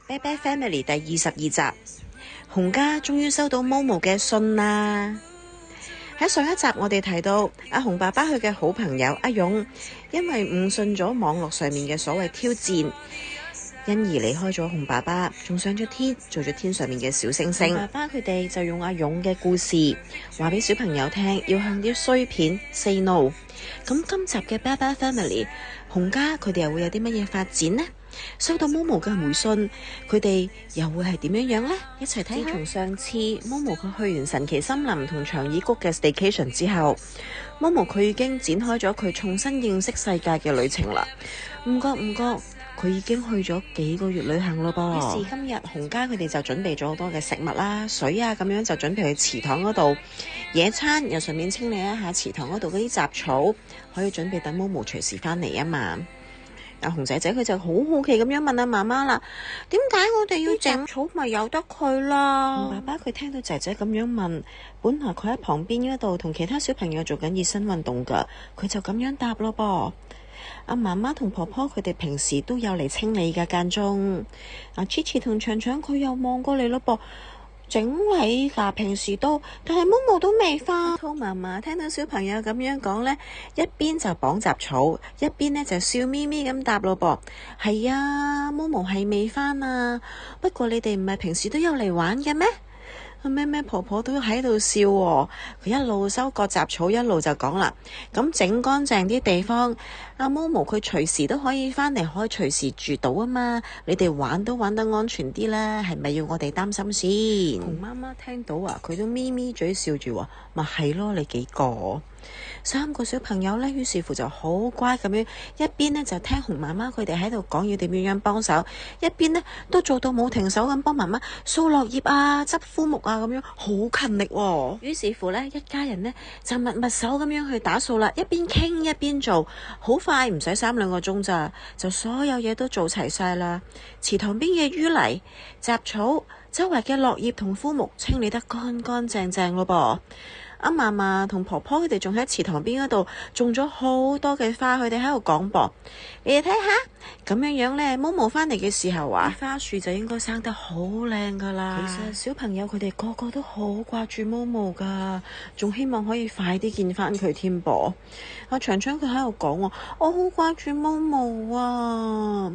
Bear Bear Family 第22集，洪家終於收到 Momo 嘅信啦。喺上一集我哋提到阿洪爸爸佢嘅好朋友阿勇，因為誤信咗網絡上面嘅所謂挑戰，因而離開咗洪爸爸，仲上咗天，做咗天上面嘅小星星。洪爸爸佢哋就用阿勇嘅故事話俾小朋友聽，要向啲衰片 say no。咁今集嘅 Bear Bear Family 洪家佢哋又會有啲乜嘢發展呢？收到 Momo 嘅回信，佢哋又會係點樣呢？一齊睇下。自從上次 Momo 佢去完神奇森林同長耳谷嘅 staycation 之後，Momo 佢已經展開咗佢重新認識世界嘅旅程啦。唔覺佢已經去咗幾個月旅行咯噃。於是今日洪家佢哋就準備咗好多嘅食物啦、水啊，咁樣就準備去祠堂嗰度野餐，又順便清理一下祠堂嗰度嗰啲雜草，可以準備等 Momo 隨時返嚟啊嘛。阿洪仔仔佢就好好奇咁樣問阿媽媽啦，點解我哋要整草咪由得佢啦？洪爸爸佢聽到仔仔咁樣問，本來佢喺旁邊嗰度同其他小朋友做緊熱身運動噶，佢就咁樣答咯噃。阿媽媽同婆婆佢哋平時都有嚟清理噶，間中阿 Chichi 同長長佢又望過嚟咯噃。整理㗎，平時都，但係 Momo 都未返。兔媽媽聽到小朋友咁樣講呢，一邊就綁雜草，一邊呢就笑咪咪咁答咯噃。係啊，Momo 係未返啊，不過你哋唔係平時都有嚟玩嘅咩？咩婆婆都喺度笑喎，佢一路收割雜草，一路就講啦。咁整乾淨啲地方，阿 Momo 佢隨時都可以返嚟，可以隨時住到啊嘛。你哋玩都玩得安全啲啦，係咪要我哋擔心先？洪媽媽聽到啊，佢都咪咪嘴笑住話：咪係咯，你幾個？3個小朋友呢，於是乎就好乖咁樣，一邊呢就聽洪媽媽佢哋喺度講要點樣幫手，一邊呢都做到冇停手咁幫媽媽掃落葉啊、執枯木啊，咁樣好勤力喎。於是乎呢，一家人呢就密手咁樣去打掃啦，一邊傾一邊做，好快唔使3-2個鐘咋，就所有嘢都做齊晒啦。祠堂邊嘅淤泥、雜草、周圍嘅落葉同枯木清理得乾乾淨淨咯噃。阿嫲嫲同婆婆佢哋仲喺祠堂邊嗰度種咗好多嘅花，佢哋喺度講噃，你哋睇下咁樣呢 Momo 返嚟嘅時候啊，花樹就應該生得好靚噶啦。其實小朋友佢哋個個都好掛住 Momo 噶，仲希望可以快啲見返佢添噃。阿長長佢喺度講喎，我好掛住 Momo 啊！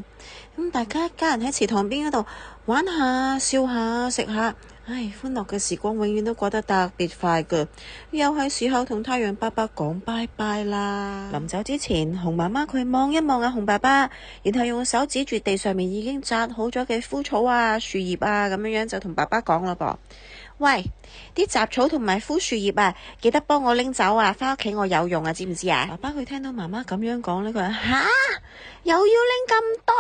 咁大家一家人喺祠堂邊嗰度玩下、笑下、食下。唉，歡樂嘅時光永遠都過得特別快㗎，又係時候同太陽爸爸講拜拜啦。臨走之前，洪媽媽佢望一望阿洪爸爸，然後用手指住地上面已經紮好咗嘅枯草啊、樹葉啊，咁樣就同爸爸講啦噃。喂，啲雜草同埋枯樹葉啊，記得幫我拎走啊，返屋企我有用啊，知唔知啊？爸爸佢聽到媽媽咁樣講呢，佢話吓，又要拎咁多？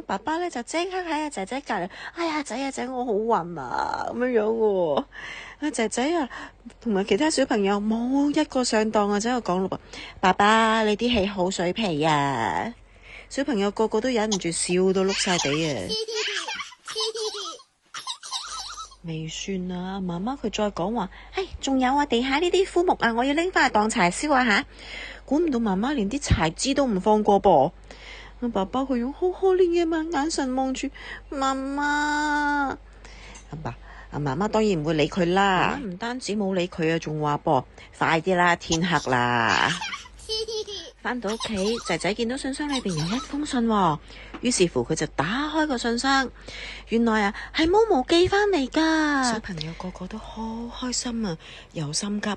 爸爸咧就即刻喺阿仔仔隔籬，哎呀仔啊仔，我好暈啊咁樣喎。阿仔仔啊，同埋其他小朋友冇一個上當啊，就喺度講咯噃。爸爸你啲氣好水皮啊！小朋友個個都忍唔住笑到碌晒地啊！未算啊，媽媽佢再講話，仲有啊，地下呢啲枯木啊，我要拎翻去當柴燒啊吓！估唔到媽媽連啲柴枝都唔放過噃。阿爸爸佢用好可憐嘅眼神望住媽媽，阿媽媽當然唔會理佢啦。唔單止冇理佢啊，仲話噃，快啲啦，天黑啦！返到屋企，仔仔見到信箱裏邊有一封信喎，於是乎佢就打開個信箱，原來啊係 Momo 寄返嚟㗎。小朋友個個都好開心啊，又心急，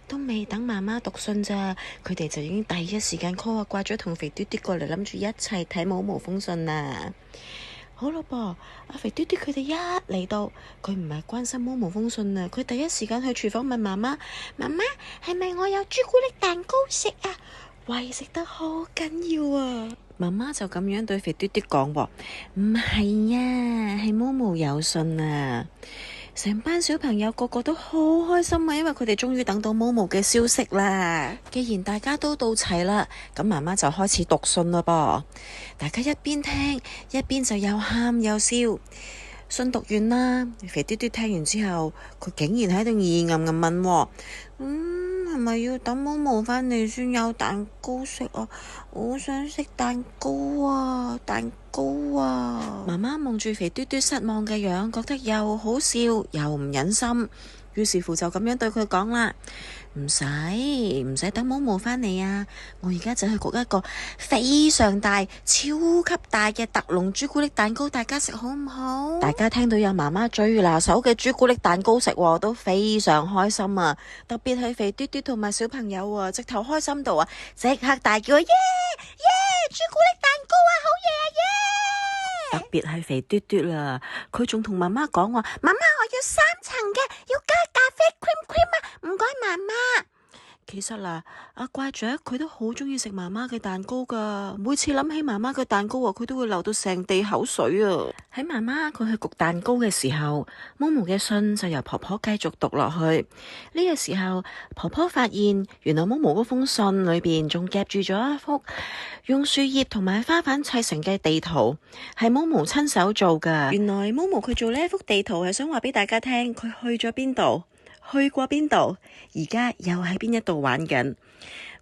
都未等媽媽讀信咋，佢哋就已經第一時間 call 阿掛咗同肥嘟嘟過嚟，諗住一齊睇 Momo 封信啦。好咯噃，阿肥嘟嘟佢哋一嚟到，佢唔係關心 Momo 封信啊，佢第一時間去廚房問媽媽：媽媽係咪我有朱古力蛋糕食啊？喂，食得好緊要啊！媽媽就咁樣對肥嘟嘟講喎，唔係啊，係 Momo 有信啊！成班小朋友個個都好開心啊，因為佢哋終於等到 Momo 嘅消息啦。既然大家都到齊啦，咁媽媽就開始讀信啦噃。大家一邊聽一邊就又喊又笑。信讀完啦，肥嘟嘟聽完之後，佢竟然喺度疑暗暗問喎，係咪要等毛毛返嚟先有蛋糕食啊？我好想食蛋糕啊！蛋糕啊！媽媽望住肥嘟嘟失望嘅樣，覺得又好笑又唔忍心，於是乎就咁樣對佢講啦：唔使等毛毛返嚟啊！我而家就去焗一個非常大、超級大嘅特濃朱古力蛋糕，大家食好唔好？大家聽到有媽媽最拿手嘅朱古力蛋糕食，都非常開心啊！特別係肥嘟嘟同埋小朋友啊，直頭開心到啊，即刻大叫耶耶！朱古力蛋糕啊，好嘢啊耶！特別係肥嘟嘟啦，佢仲同媽媽講話：媽媽，我要3層嘅，要加咖啡 cream 啊！唔該，媽媽。其實啦，阿怪雀佢都好鍾意食媽媽嘅蛋糕噶，每次諗起媽媽嘅蛋糕啊，佢都會流到成地口水啊！喺媽媽佢去焗蛋糕嘅時候，毛毛嘅信就由婆婆繼續讀落去。呢個時候，婆婆發現原來毛毛嗰封信裏邊仲夾住咗一幅用樹葉同埋花瓣砌成嘅地圖，係毛毛親手做噶。原來毛毛佢做呢一幅地圖係想話俾大家聽，佢去咗邊度，去過邊度，而家又喺邊一度玩緊。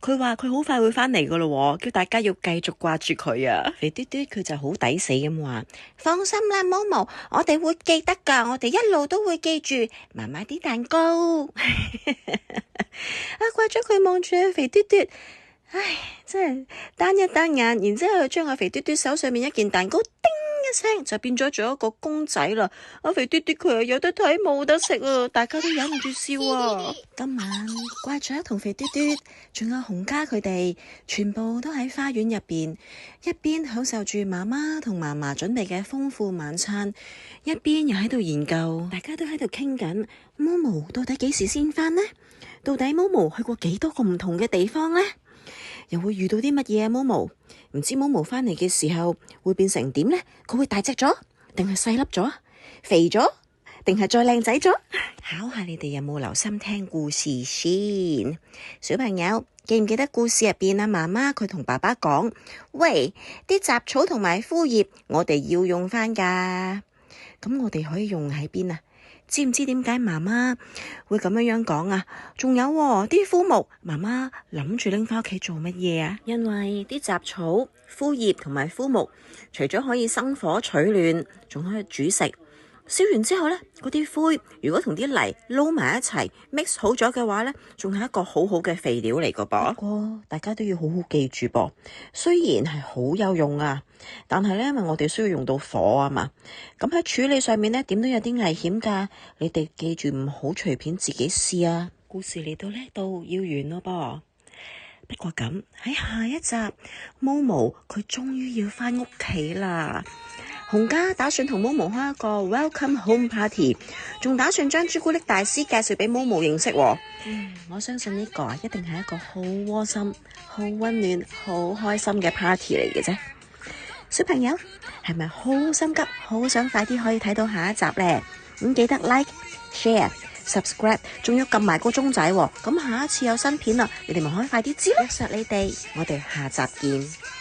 佢話佢好快會返嚟噶咯，叫大家要繼續掛住佢啊！肥嘟嘟佢就好抵死咁話：放心啦，毛毛，我哋會記得噶，我哋一路都會記住媽媽啲蛋糕。掛咗佢望住肥嘟嘟，唉，真係單一單眼，然之後將阿肥嘟嘟手上面一件蛋糕叮一聲就變咗做一個公仔啦！阿肥嘟嘟佢又有得睇冇得食啊！大家都忍唔住笑啊！今晚怪雀同肥嘟嘟仲有熊家佢哋全部都喺花園入邊，一邊享受住媽媽同嫲嫲準備嘅豐富晚餐，一邊又喺度研究，大家都喺度傾緊毛毛到底幾時先返呢？到底毛毛去過幾多個唔同嘅地方呢？又會遇到啲乜嘢啊？毛毛唔知毛毛返嚟嘅時候會變成點呢？佢會大隻咗，定係細粒咗，肥咗，定係再靚仔咗？考下你哋有冇留心聽故事先？小朋友記唔記得故事入邊啊？媽媽佢同爸爸講：喂，啲雜草同埋枯葉我哋要用返㗎，咁我哋可以用喺邊啊？知唔知點解媽媽會咁樣講啊？仲有啲枯木，媽媽諗住拎返屋企做乜嘢啊？因為啲雜草、枯葉同埋枯木，除咗可以生火取暖，仲可以煮食。燒完之後呢，嗰啲灰如果同啲泥撈埋一齊 mix 好咗嘅話呢，仲係一個好好嘅肥料嚟個噃。不過大家都要好好記住噃，雖然係好有用啊，但係呢，因為我哋需要用到火啊嘛，咁喺處理上面呢，點都有啲危險噶。你哋記住唔好隨便自己試啊。故事嚟到呢度要完咯噃。不過咁喺下一集，毛毛佢終於要返屋企啦。熊家打算同毛毛開一個 Welcome Home Party， 仲打算將朱古力大師介紹俾毛毛認識。我相信呢個一定係一個好窩心、好溫暖、好開心嘅 party 嚟嘅啫。小朋友係咪好心急，好想快啲可以睇到下一集呢？咁記得 like、share、subscribe， 仲要撳埋個鐘仔。咁下一次有新片啦，你哋咪可以快啲知咯。約實你哋，我哋下集見。